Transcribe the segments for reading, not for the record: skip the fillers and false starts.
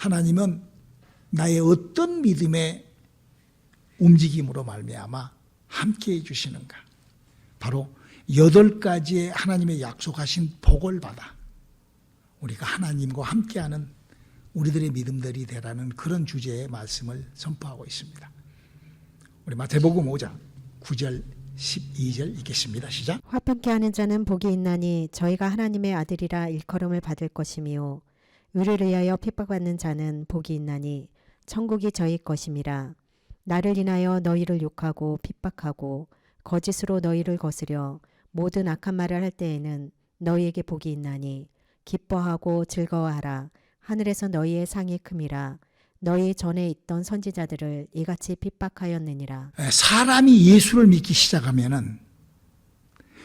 하나님은 나의 어떤 믿음의 움직임으로 말미암아 함께해 주시는가? 바로 8가지의 하나님의 약속하신 복을 받아 우리가 하나님과 함께하는 우리들의 믿음들이 되라는 그런 주제의 말씀을 선포하고 있습니다. 우리 마태복음 5장 9절 12절 읽겠습니다. 시작. 화평케 하는 자는 복이 있나니 저희가 하나님의 아들이라 일컬음을 받을 것이며 의를 위하여 핍박받는 자는 복이 있나니 천국이 저희 것임이라. 나를 인하여 너희를 욕하고 핍박하고 거짓으로 너희를 거스려 모든 악한 말을 할 때에는 너희에게 복이 있나니 기뻐하고 즐거워하라. 하늘에서 너희의 상이 큼이라. 너희 전에 있던 선지자들을 이같이 핍박하였느니라. 사람이 예수를 믿기 시작하면은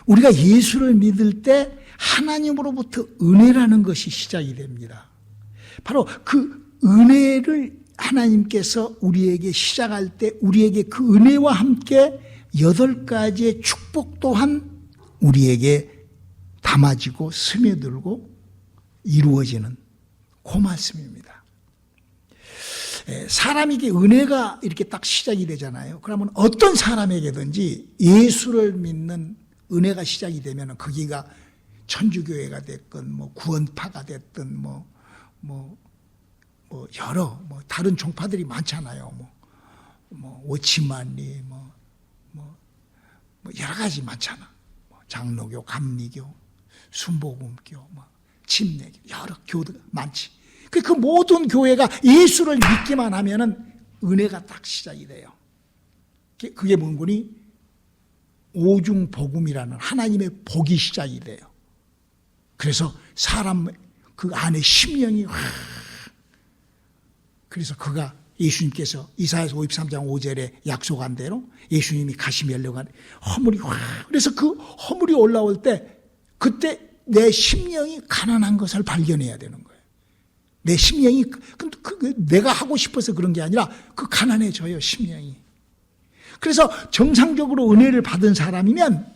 우리가 예수를 믿을 때 하나님으로부터 은혜라는 것이 시작이 됩니다. 바로 그 은혜를 하나님께서 우리에게 시작할 때 우리에게 그 은혜와 함께 8가지의 축복 또한 우리에게 담아지고 스며들고 이루어지는 그 말씀입니다. 사람에게 은혜가 이렇게 딱 시작이 되잖아요. 그러면 어떤 사람에게든지 예수를 믿는 은혜가 시작이 되면 거기가 천주교회가 됐건 뭐 구원파가 됐든 여러 다른 종파들이 많잖아요. 오치만리 여러 가지 많잖아. 장로교, 감리교, 순복음교, 침례교 여러 교들 많지. 그 모든 교회가 예수를 믿기만 하면은 은혜가 딱 시작이 돼요. 그게 뭔거니? 오중복음이라는 하나님의 복이 시작이 돼요. 그래서 사람 그 안에 심령이 그래서 그가 예수님께서 이사야서 53장 5절에 약속한 대로 예수님이 가시며 열려간 허물이 그래서 그 허물이 올라올 때 그때 내 심령이 가난한 것을 발견해야 되는 거예요. 내 심령이 내가 하고 싶어서 그런 게 아니라 그 가난해져요, 심령이. 그래서 정상적으로 은혜를 받은 사람이면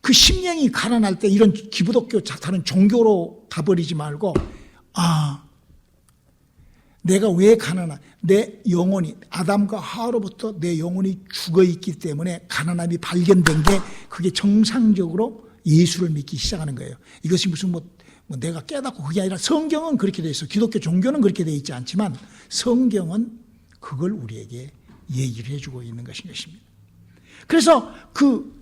그 심령이 가난할 때 이런 기부독교 다른 종교로 가버리지 말고 내가 왜 가난한 내 영혼이 아담과 하와로부터 내 영혼이 죽어있기 때문에 가난함이 발견된 게 그게 정상적으로 예수를 믿기 시작하는 거예요. 이것이 무슨 내가 깨닫고 그게 아니라 성경은 그렇게 되어 있어. 기독교 종교는 그렇게 되어 있지 않지만 성경은 그걸 우리에게 얘기를 해주고 있는 것입니다. 그래서 그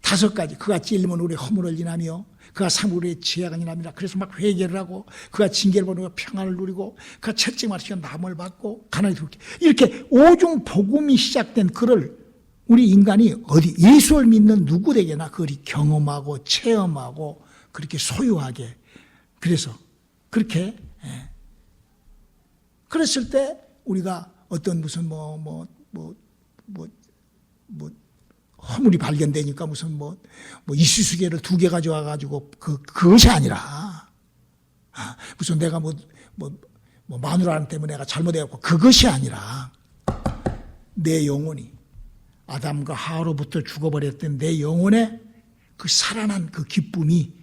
5가지 그가 찔리면 우리 허물을 인하며 그가 사물의 죄악을 인하며 그래서 막 회개를 하고 그가 징계를 받고 평안을 누리고 그가 채찍 맞으며 남을 받고 가난이 들게 이렇게 오중 복음이 시작된 그를 우리 인간이 어디 예수를 믿는 누구에게나 그걸 경험하고 체험하고 그렇게 소유하게 그래서 그렇게 그랬을 때 우리가 어떤 무슨 허물이 발견되니까 무슨 이쑤시개를 2개 가져와 가지고 그것이 아니라 무슨 내가 마누라 때문에 내가 잘못해갖고 그것이 아니라 내 영혼이 아담과 하와로부터 죽어버렸던 내 영혼의 그 살아난 그 기쁨이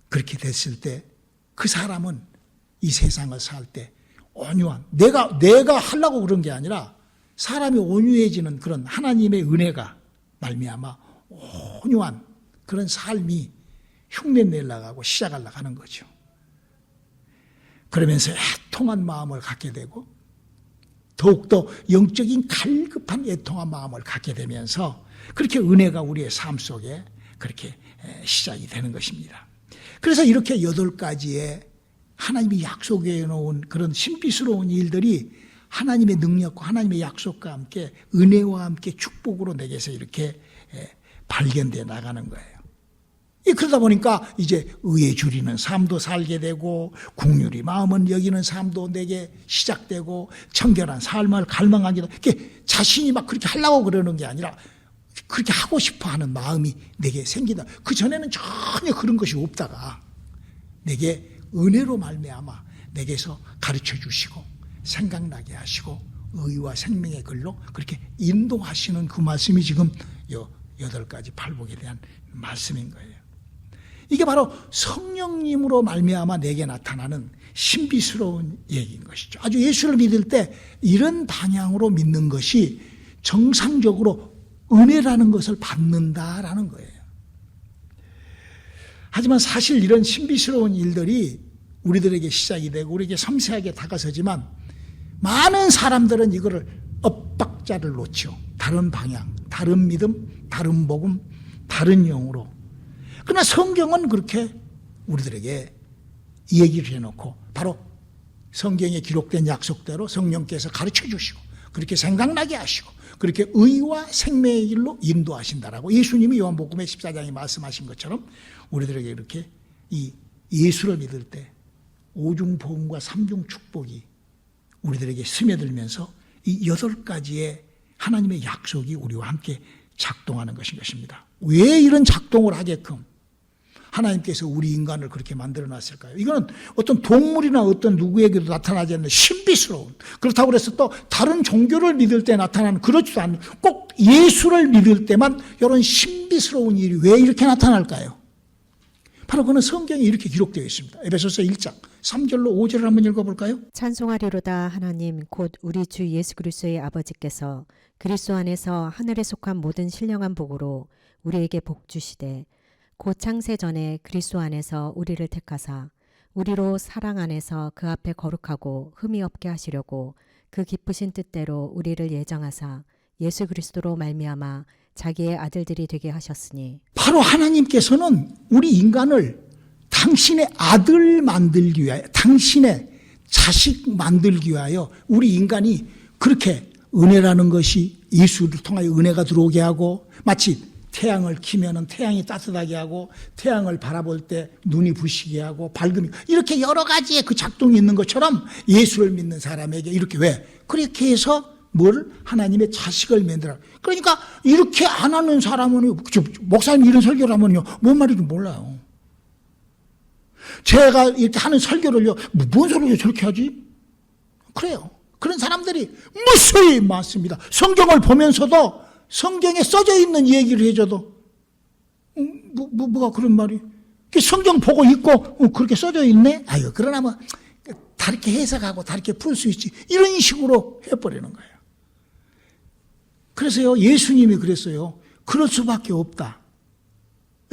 그렇게 됐을 때 그 사람은 이 세상을 살 때 온유한 내가 하려고 그런 게 아니라 사람이 온유해지는 그런 하나님의 은혜가 말미암아 온유한 그런 삶이 흉내내려고 시작하려고 하는 거죠. 그러면서 애통한 마음을 갖게 되고 더욱더 영적인 갈급한 애통한 마음을 갖게 되면서 그렇게 은혜가 우리의 삶 속에 그렇게 시작이 되는 것입니다. 그래서 이렇게 8가지의 하나님이 약속해 놓은 그런 신비스러운 일들이 하나님의 능력과 하나님의 약속과 함께 은혜와 함께 축복으로 내게서 이렇게 발견되어 나가는 거예요. 그러다 보니까 이제 의에 줄이는 삶도 살게 되고 긍휼히 마음은 여기는 삶도 내게 시작되고 청결한 삶을 갈망하기도 이렇게 자신이 막 그렇게 하려고 그러는 게 아니라 그렇게 하고 싶어하는 마음이 내게 생기다. 그 전에는 전혀 그런 것이 없다가 내게 은혜로 말미암아 내게서 가르쳐 주시고 생각나게 하시고 의와 생명의 글로 그렇게 인도하시는 그 말씀이 지금 8가지 팔복에 대한 말씀인 거예요. 이게 바로 성령님으로 말미암아 내게 나타나는 신비스러운 얘기인 것이죠. 아주 예수를 믿을 때 이런 방향으로 믿는 것이 정상적으로 은혜라는 것을 받는다라는 거예요. 하지만 사실 이런 신비스러운 일들이 우리들에게 시작이 되고 우리에게 섬세하게 다가서지만 많은 사람들은 이거를 엇박자를 놓죠. 다른 방향, 다른 믿음, 다른 복음, 다른 영으로. 그러나 성경은 그렇게 우리들에게 얘기를 해놓고 바로 성경에 기록된 약속대로 성령께서 가르쳐 주시고 그렇게 생각나게 하시고 그렇게 의와 생명의 길로 인도하신다라고 예수님이 요한복음의 14장에 말씀하신 것처럼 우리들에게 이렇게 이 예수를 믿을 때 오중복음과 삼중 축복이 우리들에게 스며들면서 이 8가지의 하나님의 약속이 우리와 함께 작동하는 것입니다. 왜 이런 작동을 하게끔 하나님께서 우리 인간을 그렇게 만들어 놨을까요? 이거는 어떤 동물이나 어떤 누구에게도 나타나지 않는 신비스러운, 그렇다고 해서 또 다른 종교를 믿을 때 나타나는 그렇지도 않은, 꼭 예수를 믿을 때만 이런 신비스러운 일이 왜 이렇게 나타날까요? 바로 그는 성경에 이렇게 기록되어 있습니다. 에베소서 1장 3절로 5절을 한번 읽어볼까요? 찬송하리로다 하나님 곧 우리 주 예수 그리스도의 아버지께서 그리스도 안에서 하늘에 속한 모든 신령한 복으로 우리에게 복 주시되 곧 창세 전에 그리스도 안에서 우리를 택하사 우리로 사랑 안에서 그 앞에 거룩하고 흠이 없게 하시려고 그 기쁘신 뜻대로 우리를 예정하사 예수 그리스도로 말미암아 자기의 아들들이 되게 하셨으니 바로 하나님께서는 우리 인간을 당신의 아들 만들기 위하여, 당신의 자식 만들기 위하여 우리 인간이 그렇게 은혜라는 것이 예수를 통하여 은혜가 들어오게 하고 마치 태양을 키면은 태양이 따뜻하게 하고 태양을 바라볼 때 눈이 부시게 하고 밝음이 이렇게 여러 가지의 그 작동이 있는 것처럼 예수를 믿는 사람에게 이렇게 왜? 그렇게 해서 뭘? 하나님의 자식을 만들어. 그러니까 이렇게 안 하는 사람은 목사님 이런 설교를 하면요 뭔 말인지 몰라요. 제가 이렇게 하는 설교를요 뭔 소리를 저렇게 하지? 그래요. 그런 사람들이 무수히 많습니다. 성경을 보면서도 성경에 써져 있는 얘기를 해줘도 뭐가 그런 말이 성경 보고 읽고 그렇게 써져 있네? 아유 그러나 뭐 다르게 해석하고 다르게 풀 수 있지 이런 식으로 해버리는 거예요. 그래서요 예수님이 그랬어요. 그럴 수밖에 없다.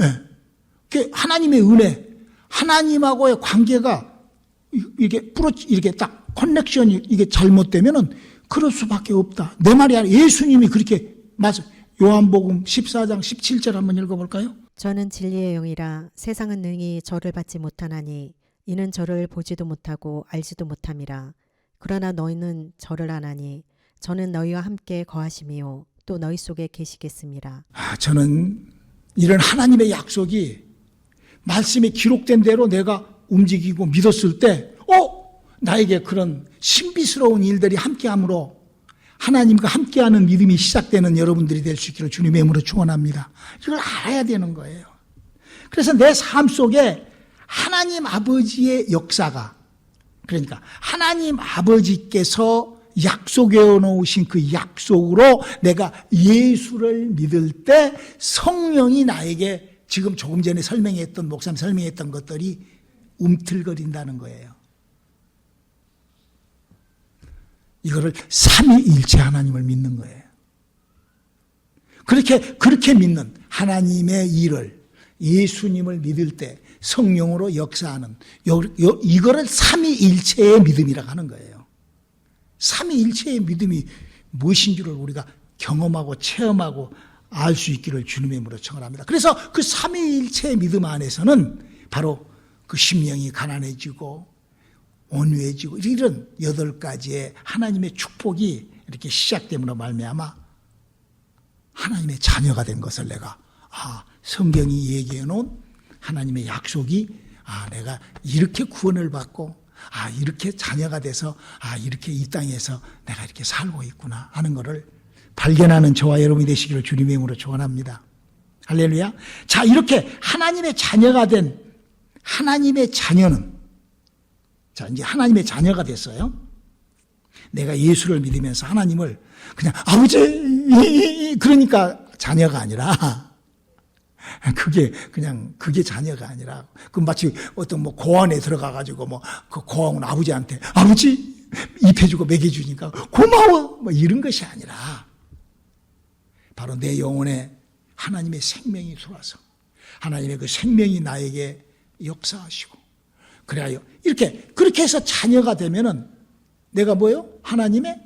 예. 하나님의 은혜, 하나님하고의 관계가 이렇게 딱 커넥션이 이게 잘못되면은 그럴 수밖에 없다. 내 말이 아니라 예수님이 그렇게 맞아. 요한복음 14장 17절 한번 읽어볼까요? 저는 진리의 영이라 세상은 능히 저를 받지 못하나니 이는 저를 보지도 못하고 알지도 못함이라. 그러나 너희는 저를 아나니 저는 너희와 함께 거하심이요 또 너희 속에 계시겠습니다. 저는 이런 하나님의 약속이 말씀에 기록된 대로 내가 움직이고 믿었을 때 나에게 그런 신비스러운 일들이 함께함으로 하나님과 함께하는 믿음이 시작되는 여러분들이 될 수 있기를 주님의 이름으로 축원합니다. 이걸 알아야 되는 거예요. 그래서 내 삶 속에 하나님 아버지의 역사가, 그러니까 하나님 아버지께서 약속해 놓으신 그 약속으로 내가 예수를 믿을 때 성령이 나에게 지금 조금 전에 설명했던, 목사님 설명했던 것들이 움틀거린다는 거예요. 이거를 삼위일체 하나님을 믿는 거예요. 그렇게 믿는 하나님의 일을 예수님을 믿을 때 성령으로 역사하는 이거를 삼위일체의 믿음이라고 하는 거예요. 삼위일체의 믿음이 무엇인 줄을 우리가 경험하고 체험하고 알 수 있기를 주님의 이름으로 청원합니다. 그래서 그 삼위일체의 믿음 안에서는 바로 그 심령이 가난해지고 온유해지고 이런 8가지의 하나님의 축복이 이렇게 시작됨으로 말미암아 하나님의 자녀가 된 것을 내가 성경이 얘기해 놓은 하나님의 약속이 내가 이렇게 구원을 받고 이렇게 자녀가 돼서 이렇게 이 땅에서 내가 이렇게 살고 있구나 하는 것을 발견하는 저와 여러분이 되시기를 주님의 이름으로 축원합니다. 할렐루야. 자, 이렇게 하나님의 자녀가 된 하나님의 자녀는 자, 이제 하나님의 자녀가 됐어요. 내가 예수를 믿으면서 하나님을 그냥 아버지 그러니까 자녀가 아니라 그게 자녀가 아니라, 그 마치 어떤 뭐 고원에 들어가가지고 그 고원 아버지한테 아버지 입혀주고 먹여주니까 고마워! 뭐 이런 것이 아니라, 바로 내 영혼에 하나님의 생명이 들어와서 하나님의 그 생명이 나에게 역사하시고, 그래야 그렇게 해서 자녀가 되면은 내가 뭐요? 하나님의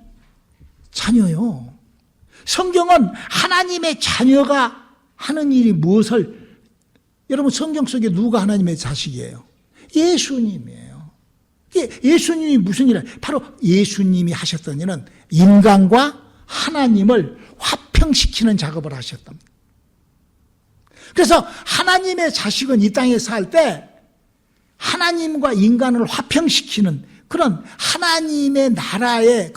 자녀요. 성경은 하나님의 자녀가 하는 일이 무엇을, 여러분 성경 속에 누가 하나님의 자식이에요? 예수님이에요. 예수님이 무슨 일을, 바로 예수님이 하셨던 일은 인간과 하나님을 화평시키는 작업을 하셨답니다. 그래서 하나님의 자식은 이 땅에 살 때 하나님과 인간을 화평시키는 그런 하나님의 나라에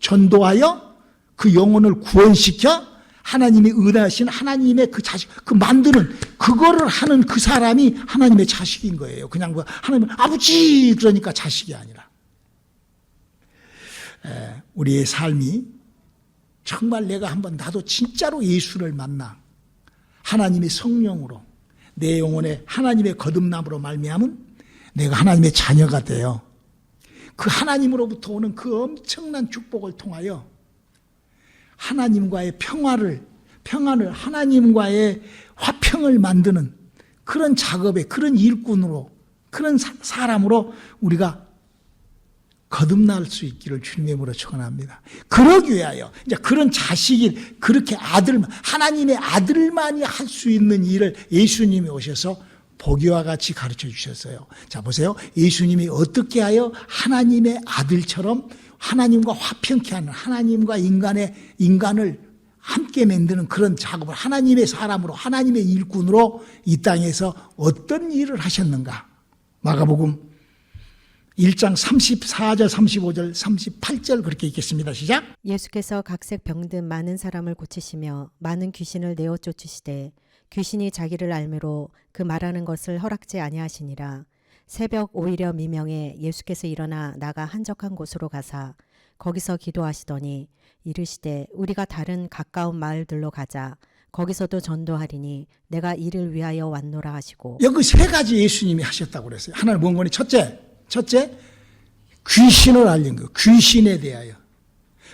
전도하여 그 영혼을 구원시켜 하나님이 은하신 하나님의 그 자식, 그 만드는, 그거를 하는 그 사람이 하나님의 자식인 거예요. 그냥 하나님 아버지 그러니까 자식이 아니라. 우리의 삶이 정말 내가 한번 나도 진짜로 예수를 만나 하나님의 성령으로 내 영혼에 하나님의 거듭남으로 말미암은 내가 하나님의 자녀가 되어 그 하나님으로부터 오는 그 엄청난 축복을 통하여 하나님과의 평안을 하나님과의 화평을 만드는 그런 작업에, 그런 일꾼으로, 그런 사람으로 우리가 거듭날 수 있기를 주님의 이름으로 축원합니다. 그러기 위하여 이제 그런 자식이, 그렇게 하나님의 아들만이 할 수 있는 일을 예수님이 오셔서 보기와 같이 가르쳐 주셨어요. 자, 보세요. 예수님이 어떻게 하여 하나님의 아들처럼 하나님과 화평케 하는, 하나님과 인간을 함께 만드는 그런 작업을 하나님의 사람으로, 하나님의 일꾼으로 이 땅에서 어떤 일을 하셨는가. 마가복음 1장 34절, 35절, 38절 그렇게 읽겠습니다. 시작. 예수께서 각색 병든 많은 사람을 고치시며 많은 귀신을 내어 쫓으시되 귀신이 자기를 알므로 그 말하는 것을 허락지 아니하시니라. 새벽 오히려 미명에 예수께서 일어나 나가 한적한 곳으로 가사 거기서 기도하시더니 이르시되 우리가 다른 가까운 마을들로 가자. 거기서도 전도하리니 내가 이를 위하여 왔노라 하시고. 여기 세 가지 예수님이 하셨다고 그랬어요. 하나는 뭔 거니? 첫째, 귀신을 알린 거. 귀신에 대하여.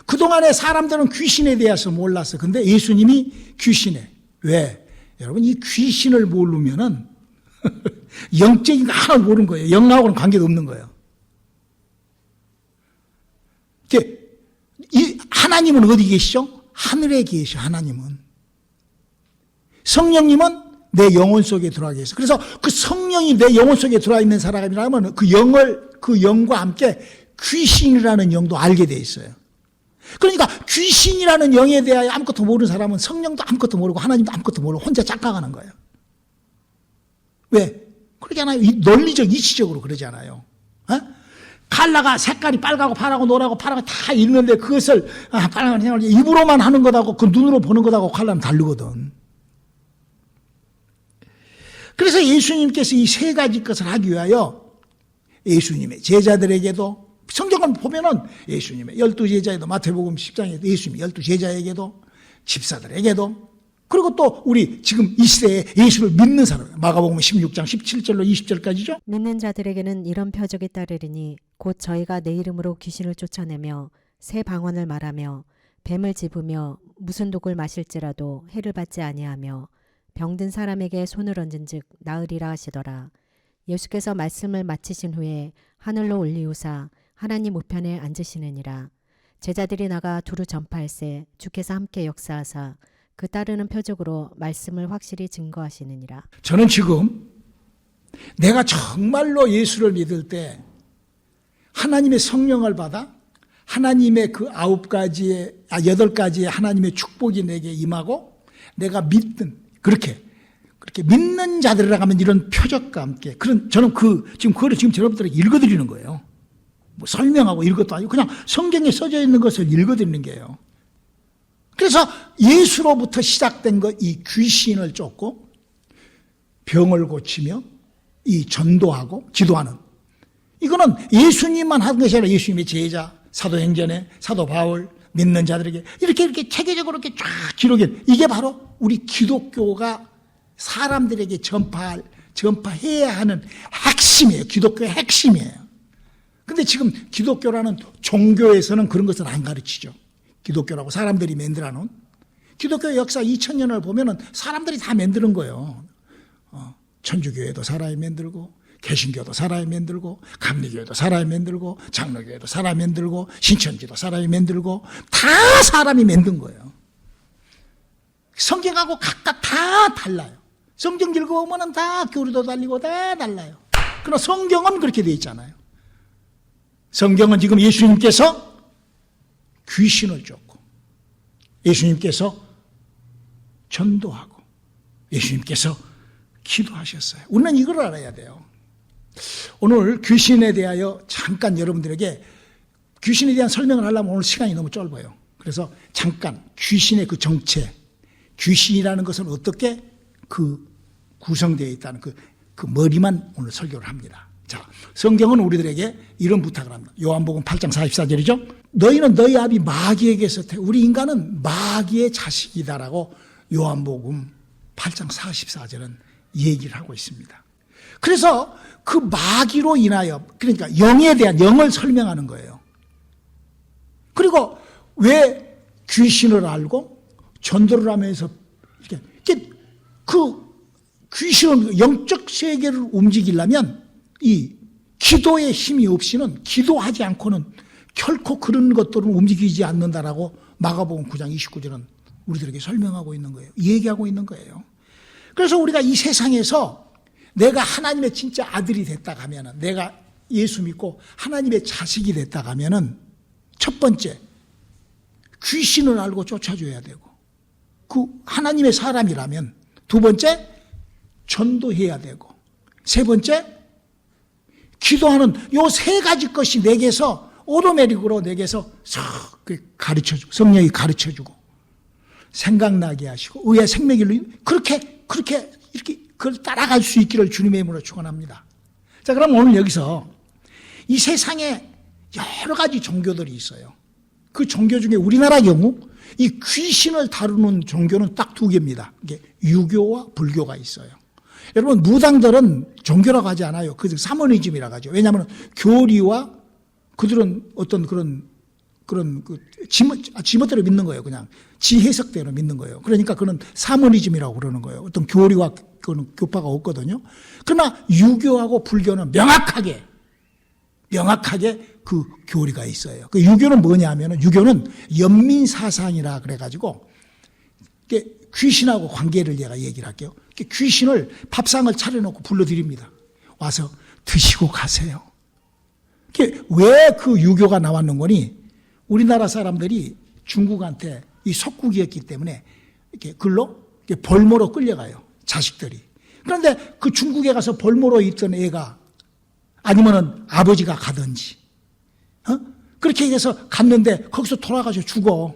그동안에 사람들은 귀신에 대해서 몰랐어. 근데 예수님이 귀신에. 왜? 여러분, 이 귀신을 모르면은 영적인 거 하나를 모르는 거예요. 영하고는 관계도 없는 거예요. 하나님은 어디 계시죠? 하늘에 계셔, 하나님은. 성령님은 내 영혼 속에 들어와 계셔. 그래서 그 성령이 내 영혼 속에 들어와 있는 사람이라면 그 영과 함께 귀신이라는 영도 알게 돼 있어요. 그러니까 귀신이라는 영에 대하여 아무것도 모르는 사람은 성령도 아무것도 모르고 하나님도 아무것도 모르고 혼자 짝가가는 거예요. 왜? 그러잖아요. 논리적, 이치적으로 그러잖아요. 칼라가 색깔이 빨갛고 파랗고 노랗고 파랗고 다 있는데 그것을 빨간 생각을 입으로만 하는 것하고 그 눈으로 보는 것하고 칼라는 다르거든. 그래서 예수님께서 이 세 가지 것을 하기 위하여 예수님의 제자들에게도, 성경을 보면은 예수님의 12제자에도, 마태복음 10장에도 예수님의 12제자에게도, 집사들에게도, 그리고 또 우리 지금 이 시대에 예수를 믿는 사람, 마가복음 16장 17절로 20절까지죠. 믿는 자들에게는 이런 표적이 따르리니 곧 저희가 내 이름으로 귀신을 쫓아내며 새 방언을 말하며 뱀을 집으며 무슨 독을 마실지라도 해를 받지 아니하며 병든 사람에게 손을 얹은즉 나으리라 하시더라. 예수께서 말씀을 마치신 후에 하늘로 올리우사 하나님 우편에 앉으시느니라. 제자들이 나가 두루 전파할세 주께서 함께 역사하사 그 따르는 표적으로 말씀을 확실히 증거하시느니라. 저는 지금 내가 정말로 예수를 믿을 때 하나님의 성령을 받아 하나님의 그 8가지의 하나님의 축복이 내게 임하고 내가 믿는, 그렇게 믿는 자들이라 하면 이런 표적과 함께, 저는 지금 그거를 지금 여러분들에게 읽어드리는 거예요. 뭐 설명하고 이런 것도 아니고 그냥 성경에 써져 있는 것을 읽어드리는 게요. 그래서 예수로부터 시작된 것, 이 귀신을 쫓고 병을 고치며 이 전도하고 지도하는, 이거는 예수님만 하는 것이 아니라 예수님의 제자, 사도행전에 사도 바울, 믿는 자들에게 이렇게 체계적으로 이렇게 쫙 기록해. 이게 바로 우리 기독교가 사람들에게 전파해야 하는 핵심이에요. 기독교의 핵심이에요. 근데 지금 기독교라는 종교에서는 그런 것을 안 가르치죠. 기독교라고 사람들이 만들어 놓은. 기독교 역사 2000년을 보면은 사람들이 다 만드는 거예요. 천주교회도 사람이 만들고, 개신교도 사람이 만들고, 감리교회도 사람이 만들고, 장로교회도 사람이 만들고, 신천지도 사람이 만들고, 다 사람이 만든 거예요. 성경하고 각각 다 달라요. 성경 읽어보면 다 교리도 달리고 다 달라요. 그러나 성경은 그렇게 되어 있잖아요. 성경은 지금 예수님께서 귀신을 쫓고, 예수님께서 전도하고, 예수님께서 기도하셨어요. 우리는 이걸 알아야 돼요. 오늘 귀신에 대하여 잠깐 여러분들에게 귀신에 대한 설명을 하려면 오늘 시간이 너무 짧아요. 그래서 잠깐 귀신의 그 정체, 귀신이라는 것은 어떻게 구성되어 있다는 그 머리만 오늘 설교를 합니다. 자, 성경은 우리들에게 이런 부탁을 합니다. 요한복음 8장 44절이죠. 너희는 너희 아비 마귀에게서 우리 인간은 마귀의 자식이다라고 요한복음 8장 44절은 얘기를 하고 있습니다. 그래서 그 마귀로 인하여, 그러니까 영에 대한 영을 설명하는 거예요. 그리고 왜 귀신을 알고 전도를 하면서 이렇게 그 귀신은 영적 세계를 움직이려면 이 기도의 힘이 없이는, 기도하지 않고는 결코 그런 것들은 움직이지 않는다라고 마가복음 9장 29절은 우리들에게 설명하고 있는 거예요. 얘기하고 있는 거예요. 그래서 우리가 이 세상에서 내가 하나님의 진짜 아들이 됐다 하면은, 내가 예수 믿고 하나님의 자식이 됐다 하면은, 첫 번째 귀신을 알고 쫓아줘야 되고, 그 하나님의 사람이라면 두 번째 전도해야 되고, 세 번째 기도하는 요 세 가지 것이 내게서 오토매틱으로 내게서 가르쳐주고, 성령이 가르쳐주고 생각나게 하시고 의의 생명길로 그렇게 이렇게 그걸 따라갈 수 있기를 주님의 이름으로 축원합니다. 자, 그럼 오늘 여기서 이 세상에 여러 가지 종교들이 있어요. 그 종교 중에 우리나라 경우 이 귀신을 다루는 종교는 딱 두 개입니다. 이게 유교와 불교가 있어요. 여러분, 무당들은 종교라고 하지 않아요. 그 사모니즘이라고 하죠. 왜냐하면 교리와 그들은 어떤 그런 지멋대로 믿는 거예요. 그냥 지 해석대로 믿는 거예요. 그러니까 그는 사모니즘이라고 그러는 거예요. 어떤 교리와 그런 교파가 없거든요. 그러나 유교하고 불교는 명확하게 그 교리가 있어요. 그 유교는 뭐냐 하면은, 유교는 연민사상이라 그래가지고 귀신하고 관계를 제가 얘기를 할게요. 귀신을 밥상을 차려놓고 불러드립니다. 와서 드시고 가세요. 왜 그 유교가 나왔는 거니? 우리나라 사람들이 중국한테 이 속국이었기 때문에 이렇게 글로 벌모로 끌려가요. 자식들이. 그런데 그 중국에 가서 벌모로 있던 애가, 아니면은 아버지가 가든지, 그렇게 해서 갔는데 거기서 돌아가서 죽어.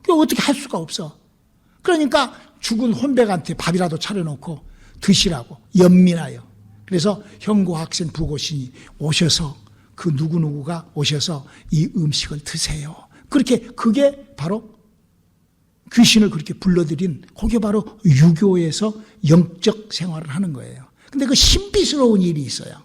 어떻게 할 수가 없어. 그러니까 죽은 혼백한테 밥이라도 차려놓고 드시라고 연민하여. 그래서 형고 학생 부고신이 오셔서, 그 누구누구가 오셔서 이 음식을 드세요. 그게 바로 귀신을 그렇게 불러들인, 그게 바로 유교에서 영적 생활을 하는 거예요. 근데 그 신비스러운 일이 있어요.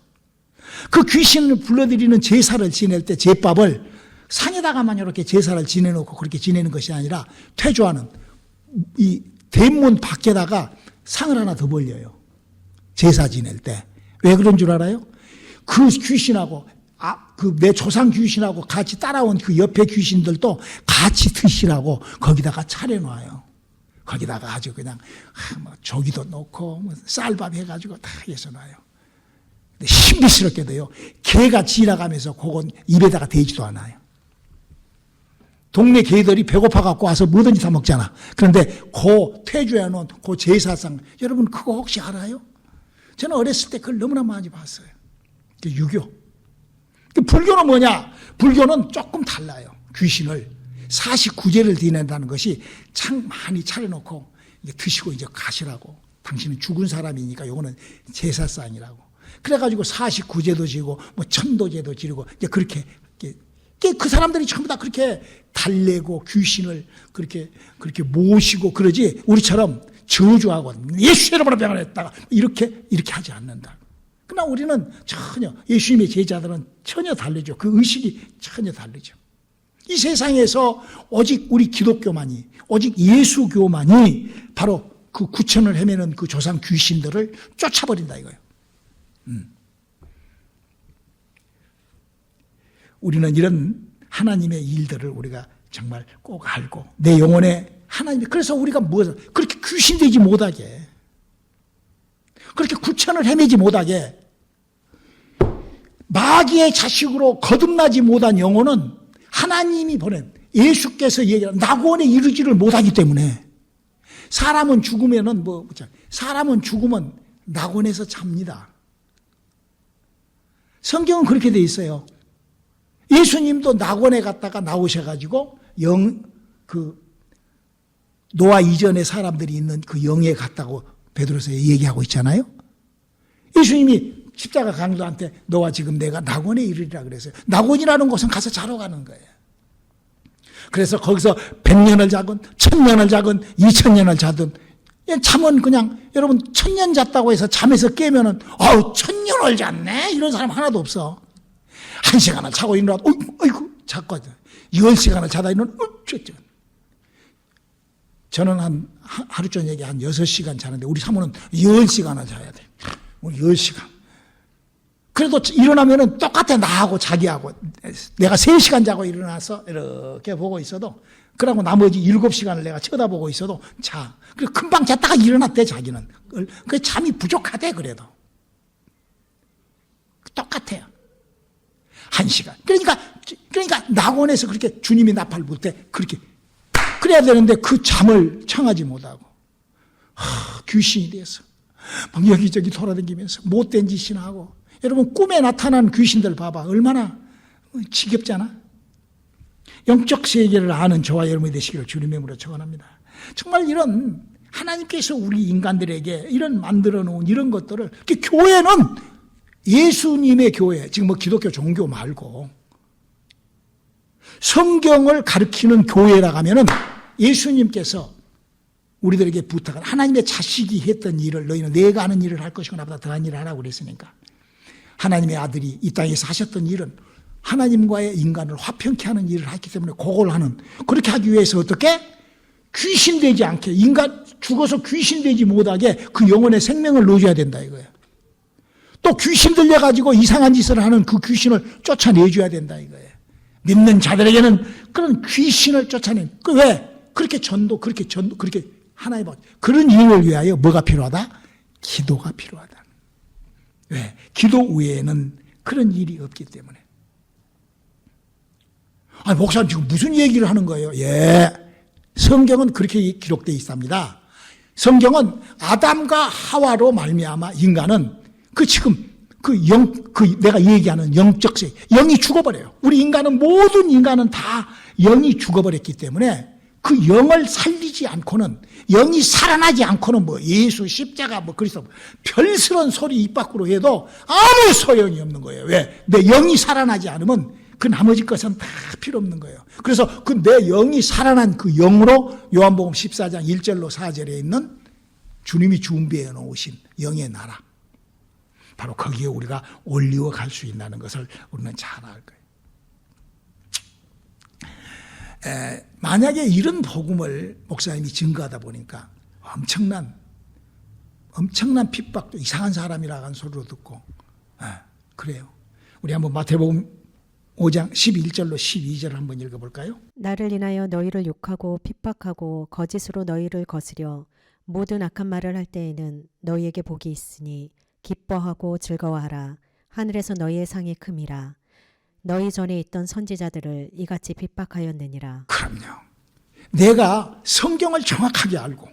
그 귀신을 불러들이는 제사를 지낼 때 제밥을 상에다가만 이렇게 제사를 지내놓고 그렇게 지내는 것이 아니라, 퇴조하는 이 대문 밖에다가 상을 하나 더 벌려요. 제사 지낼 때. 왜 그런 줄 알아요? 그 귀신하고, 내 조상 귀신하고 같이 따라온 그 옆에 귀신들도 같이 드시라고 거기다가 차려놔요. 거기다가 아주 그냥 조기도 넣고 쌀밥 해가지고 다 해서 놔요. 근데 신비스럽게도요, 개가 지나가면서 그건 입에다가 대지도 않아요. 동네 개들이 배고파갖고 와서 뭐든지 다 먹잖아. 그런데 그 퇴조해놓은 그 제사상, 여러분 그거 혹시 알아요? 저는 어렸을 때 그걸 너무나 많이 봤어요. 유교. 불교는 뭐냐? 불교는 조금 달라요. 귀신을 49제를 지낸다는 것이 참 많이 차려놓고 이제 드시고 이제 가시라고. 당신은 죽은 사람이니까 요거는 제사상이라고. 그래가지고 49제도 지고 뭐 천도제도 지르고 이제 그렇게 그 사람들이 전부 다 그렇게 달래고 귀신을 그렇게 모시고 그러지, 우리처럼 저주하고 예수 이름으로 병하냈다가 이렇게 하지 않는다. 그러나 우리는 전혀 예수님의 제자들은 전혀 다르죠. 그 의식이 전혀 다르죠. 이 세상에서 오직 우리 기독교만이 오직 예수교만이 바로 그 구천을 헤매는 그 조상 귀신들을 쫓아버린다 이거예요. 우리는 이런 하나님의 일들을 우리가 정말 꼭 알고 내 영혼에 하나님이 그래서 우리가 무엇을 그렇게 귀신되지 못하게 그렇게 구천을 헤매지 못하게 마귀의 자식으로 거듭나지 못한 영혼은 하나님이 보낸 예수께서 얘기한 낙원에 이르지를 못하기 때문에 사람은 죽으면은 사람은 죽으면 낙원에서 잡니다. 성경은 그렇게 돼 있어요. 예수님도 낙원에 갔다가 나오셔가지고 노아 이전에 사람들이 있는 그 영에 갔다고 베드로서 얘기하고 있잖아요. 예수님이 십자가 강도한테 너와 지금 내가 낙원에 이르리라 그랬어요. 낙원이라는 곳은 가서 자러 가는 거예요. 그래서 거기서 100년을 자건 1000년을 자건 2000년을 자든 잠은 그냥 여러분 1000년 잤다고 해서 잠에서 깨면은 1000년을 잤네 이런 사람 하나도 없어. 1시간을 자고 일어나도 어이구 잤거든. 10시간을 자다 일어나면 저는 하루 저녁에 한 6시간 자는데 우리 사모는 10시간을 자야 돼. 우리 10시간. 그래도 일어나면은 똑같아. 나하고 자기하고. 내가 3시간 자고 일어나서 이렇게 보고 있어도 그러고 나머지 7시간을 내가 쳐다보고 있어도 자. 그리고 금방 잤다가 일어났대 자기는. 그 잠이 부족하대 그래도. 똑같아요. 1시간. 그러니까 낙원에서 그렇게 주님이 나팔 불 때 그렇게 그래야 되는데 그 잠을 청하지 못하고 귀신이 돼서 막 여기저기 돌아다니면서 못된 짓이나 하고 여러분 꿈에 나타난 귀신들 봐봐 얼마나 지겹잖아. 영적 세계를 아는 저와 여러분이 되시기를 주님의 이름으로 축원합니다. 정말 이런 하나님께서 우리 인간들에게 이런 만들어 놓은 이런 것들을 교회는 예수님의 교회 지금 기독교 종교 말고 성경을 가르치는 교회라고 하면은 예수님께서 우리들에게 부탁한 하나님의 자식이 했던 일을 너희는 내가 하는 일을 할 것이고 나보다 더한 일을 하라고 그랬으니까 하나님의 아들이 이 땅에서 하셨던 일은 하나님과의 인간을 화평케 하는 일을 했기 때문에 그걸 하는 그렇게 하기 위해서 어떻게 귀신되지 않게 인간 죽어서 귀신되지 못하게 그 영혼의 생명을 넣어줘야 된다 이거예요. 또 귀신 들려가지고 이상한 짓을 하는 그 귀신을 쫓아내줘야 된다 이거예요. 믿는 자들에게는 그런 귀신을 쫓아낸 왜 그렇게 하나의 그런 일을 위하여 뭐가 필요하다? 기도가 필요하다. 왜? 기도 외에는 그런 일이 없기 때문에. 목사님 지금 무슨 얘기를 하는 거예요? 성경은 그렇게 기록되어 있습니다. 성경은 아담과 하와로 말미암아 인간은 내가 얘기하는 영적 세계, 영이 죽어버려요. 우리 모든 인간은 다 영이 죽어버렸기 때문에 그 영을 살리지 않고는, 영이 살아나지 않고는 예수, 십자가, 그리스도, 별스런 소리 입 밖으로 해도 아무 소용이 없는 거예요. 왜? 내 영이 살아나지 않으면 그 나머지 것은 다 필요 없는 거예요. 그래서 그 내 영이 살아난 그 영으로 요한복음 14장 1절로 4절에 있는 주님이 준비해 놓으신 영의 나라. 바로 거기에 우리가 올리워 갈 수 있다는 것을 우리는 잘 알 거예요. 만약에 이런 복음을 목사님이 증거하다 보니까 엄청난 핍박도 이상한 사람이라고 하는 소리로 듣고 그래요. 우리 한번 마태복음 5장 11절로 12절 한번 읽어볼까요? 나를 인하여 너희를 욕하고 핍박하고 거짓으로 너희를 거스려 모든 악한 말을 할 때에는 너희에게 복이 있으니 기뻐하고 즐거워하라. 하늘에서 너희의 상이 큼이라. 너희 전에 있던 선지자들을 이같이 핍박하였느니라. 그럼요. 내가 성경을 정확하게 알고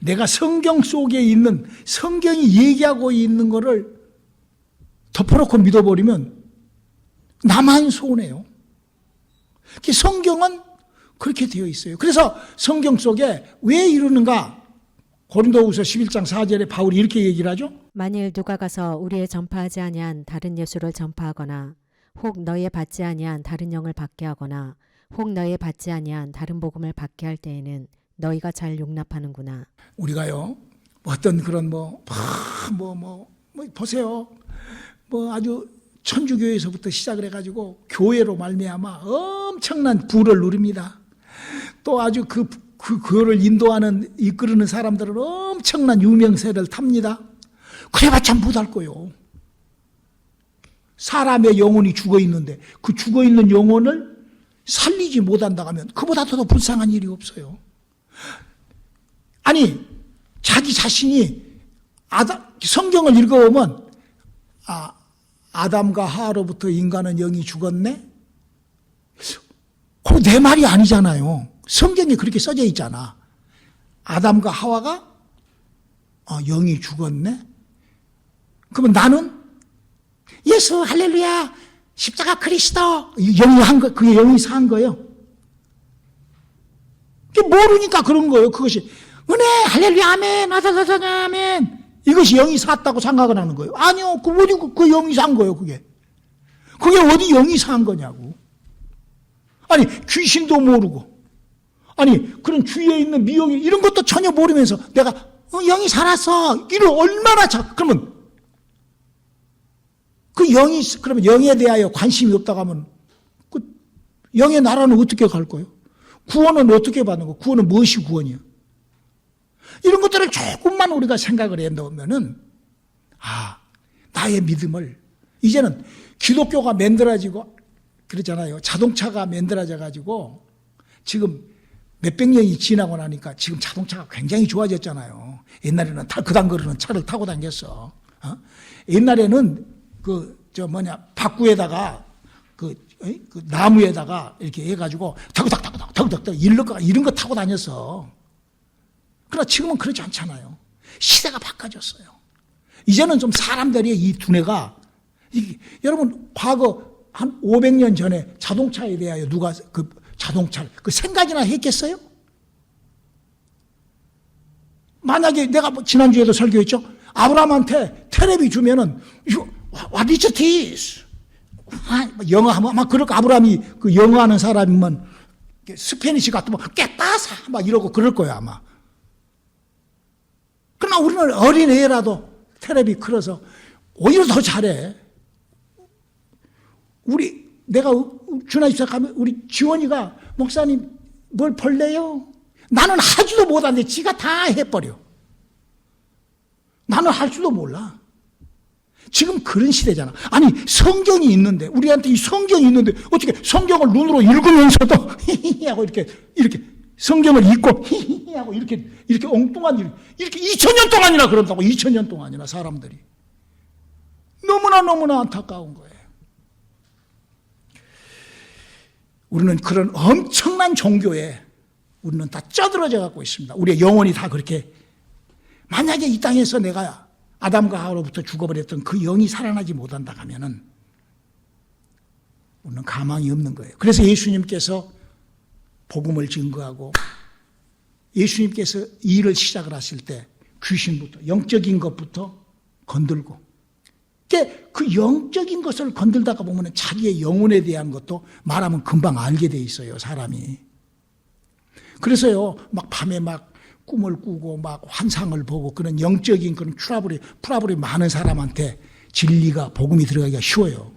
내가 성경 속에 있는 성경이 얘기하고 있는 거를 덮어놓고 믿어버리면 나만 손해요. 성경은 그렇게 되어 있어요. 그래서 성경 속에 왜 이러는가? 고린도후서 11장 4절에 바울이 이렇게 얘기를 하죠. 만일 누가 가서 우리의 전파하지 아니한 다른 예수를 전파하거나 혹 너희의 받지 아니한 다른 영을 받게 하거나 혹 너희의 받지 아니한 다른 복음을 받게 할 때에는 너희가 잘 용납하는구나. 우리가요, 어떤 그런 보세요. 아주 천주교에서부터 시작을 해가지고 교회로 말미암아 엄청난 부를 누립니다. 또 아주 그 교회를 인도하는 이끄는 사람들은 엄청난 유명세를 탑니다. 그래봤자 못할 거요. 사람의 영혼이 죽어 있는데 그 죽어 있는 영혼을 살리지 못한다 하면 그보다 더 불쌍한 일이 없어요. 아니, 자기 자신이 성경을 읽어보면 아담과 하와로부터 인간은 영이 죽었네? 그거 내 말이 아니잖아요. 성경에 그렇게 써져 있잖아. 아담과 하와가 영이 죽었네? 그러면 나는 예수 할렐루야 십자가 그리스도 영이 한 거, 그게 영이 산 거예요. 그게 모르니까 그런 거예요. 그것이 은혜 할렐루야 아멘 아사사사 아멘 이것이 영이 샀다고 생각을 하는 거예요. 아니요, 그 영이 산 거예요. 그게 어디 영이 산 거냐고. 아니, 귀신도 모르고, 아니, 그런 주위에 있는 미용이 이런 것도 전혀 모르면서 내가 영이 살았어 이를 얼마나 그러면 그러면 영에 대하여 관심이 없다고 하면 그 영의 나라는 어떻게 갈 거예요? 구원은 어떻게 받는 거예요? 구원은 무엇이 구원이에요? 이런 것들을 조금만 우리가 생각을 해놓으면은, 나의 믿음을, 이제는 기독교가 만들어지고, 그러잖아요. 자동차가 만들어져가지고, 지금 몇백 년이 지나고 나니까 지금 자동차가 굉장히 좋아졌잖아요. 옛날에는 그당 거르는 차를 타고 다녔어. 옛날에는 밭구에다가, 그 나무에다가 이렇게 해가지고, 덕덕덕덕, 이런 거 타고 다녔어. 그러나 지금은 그렇지 않잖아요. 시대가 바꿔졌어요. 이제는 좀 사람들의 이 두뇌가, 여러분, 과거 한 500년 전에 자동차에 대하여 누가 그 자동차를 그 생각이나 했겠어요? 만약에 내가 지난주에도 설교했죠? 아브라함한테 테레비 주면은, what is this? 영어 하면 아마 그럴 거, 아브라함이 그 영어 하는 사람이면 스페니시 같으면 깨빠사 막 이러고 그럴 거예요, 아마. 그러나 우리는 어린애라도 테레비 틀어서 오히려 더 잘해. 내가 주나집사 가면 우리 지원이가 목사님 뭘 벌래요? 나는 하지도 못하는데 지가 다 해버려. 나는 할 줄도 몰라. 지금 그런 시대잖아. 아니, 성경이 있는데, 우리한테 이 성경이 있는데 어떻게 성경을 눈으로 읽으면서도 히히히 하고 이렇게 성경을 읽고 히히히 하고 이렇게 엉뚱한 일, 이렇게 2000년 동안이나 그런다고. 2000년 동안이나 사람들이. 너무나 안타까운 거예요. 우리는 그런 엄청난 종교에 우리는 다 쩌들어져 갖고 있습니다. 우리의 영혼이 다 그렇게. 만약에 이 땅에서 내가 아담과 하와로부터 죽어버렸던 그 영이 살아나지 못한다 하면은 우리는 가망이 없는 거예요. 그래서 예수님께서 복음을 증거하고 예수님께서 이 일을 시작을 하실 때 귀신부터, 영적인 것부터 건들고, 그 영적인 것을 건들다가 보면 자기의 영혼에 대한 것도 말하면 금방 알게 돼 있어요, 사람이. 그래서요, 막 밤에 막 꿈을 꾸고 막 환상을 보고 그런 영적인 그런 트러블이 많은 사람한테 진리가, 복음이 들어가기가 쉬워요.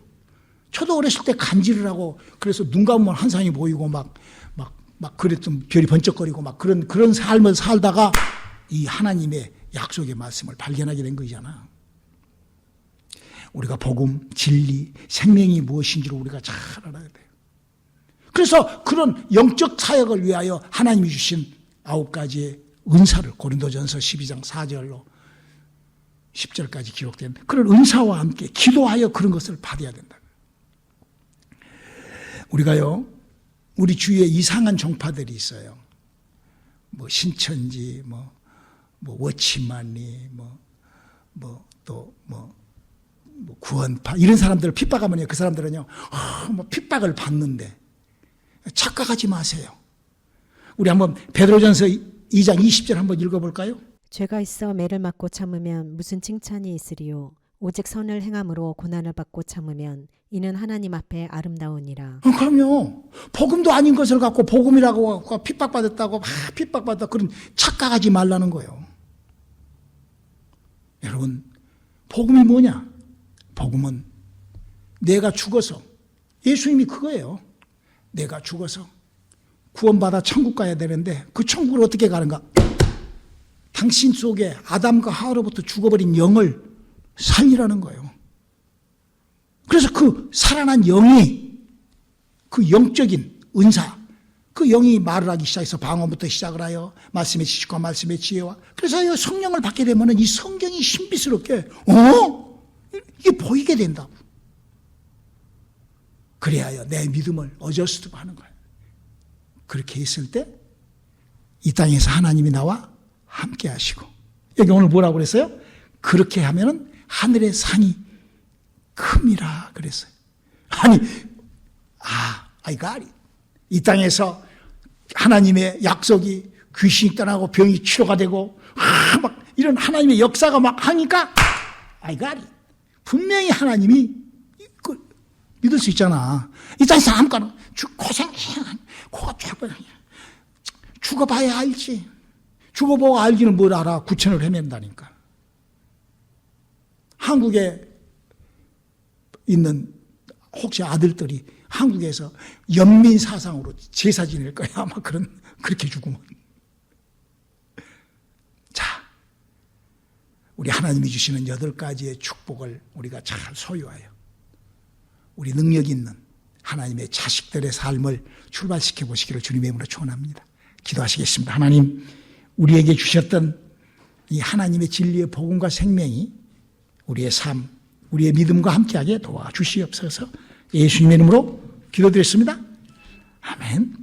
저도 어렸을 때 간지를 하고, 그래서 눈 감으면 환상이 보이고 막 그랬던, 별이 번쩍거리고 막 그런 삶을 살다가 이 하나님의 약속의 말씀을 발견하게 된 거잖아. 우리가 복음, 진리, 생명이 무엇인지를 우리가 잘 알아야 돼요. 그래서 그런 영적 사역을 위하여 하나님이 주신 9가지의 은사를 고린도전서 12장 4절로 10절까지 기록된 그런 은사와 함께 기도하여 그런 것을 받아야 된다. 우리가요, 우리 주위에 이상한 종파들이 있어요. 뭐 신천지, 워치만리, 구원파, 이런 사람들을 핍박하면요, 그 사람들은요, 핍박을 받는데 착각하지 마세요. 우리 한번 베드로전서 2장 20절 한번 읽어볼까요? 죄가 있어 매를 맞고 참으면 무슨 칭찬이 있으리요. 오직 선을 행함으로 고난을 받고 참으면 이는 하나님 앞에 아름다우니라. 그럼요. 복음도 아닌 것을 갖고 복음이라고 갖고 핍박받았다고 막 핍박받았다 그런 착각하지 말라는 거예요. 여러분, 복음이 뭐냐? 복음은 내가 죽어서, 예수님이 그거예요. 내가 죽어서 구원받아 천국 가야 되는데 그 천국을 어떻게 가는가? 당신 속에 아담과 하와로부터 죽어버린 영을 살리라는 거예요. 그래서 그 살아난 영이, 그 영적인 은사, 그 영이 말을 하기 시작해서 방언부터 시작을 하여 말씀의 지식과 말씀의 지혜와, 그래서 성령을 받게 되면 이 성경이 신비스럽게 이게 보이게 된다고. 그래야 내 믿음을 어저스트고 하는 거예요. 그렇게 있을 때 이 땅에서 하나님이 나와 함께 하시고, 여기 오늘 뭐라고 그랬어요? 그렇게 하면은 하늘의 상이 큼이라 그랬어요. 아니, 이 땅에서 하나님의 약속이 귀신이 떠나고 병이 치료가 되고 막 이런 하나님의 역사가 막 하니까 분명히 하나님이 믿을 수 있잖아. 이 땅에서 아무거나 고생해. 코가 죽어봐야 알지. 죽어보고 알기는 뭘 알아. 구천을 헤맨다니까. 한국에 있는 혹시 아들들이 한국에서 연민 사상으로 제사 지낼 거야. 아마 그렇게 죽으면. 자, 우리 하나님이 주시는 8가지의 축복을 우리가 잘 소유하여 우리 능력 있는 하나님의 자식들의 삶을 출발시켜 보시기를 주님의 이름으로 축원합니다. 기도하시겠습니다. 하나님, 우리에게 주셨던 이 하나님의 진리의 복음과 생명이 우리의 삶, 우리의 믿음과 함께하게 도와주시옵소서. 예수님의 이름으로 기도드렸습니다. 아멘.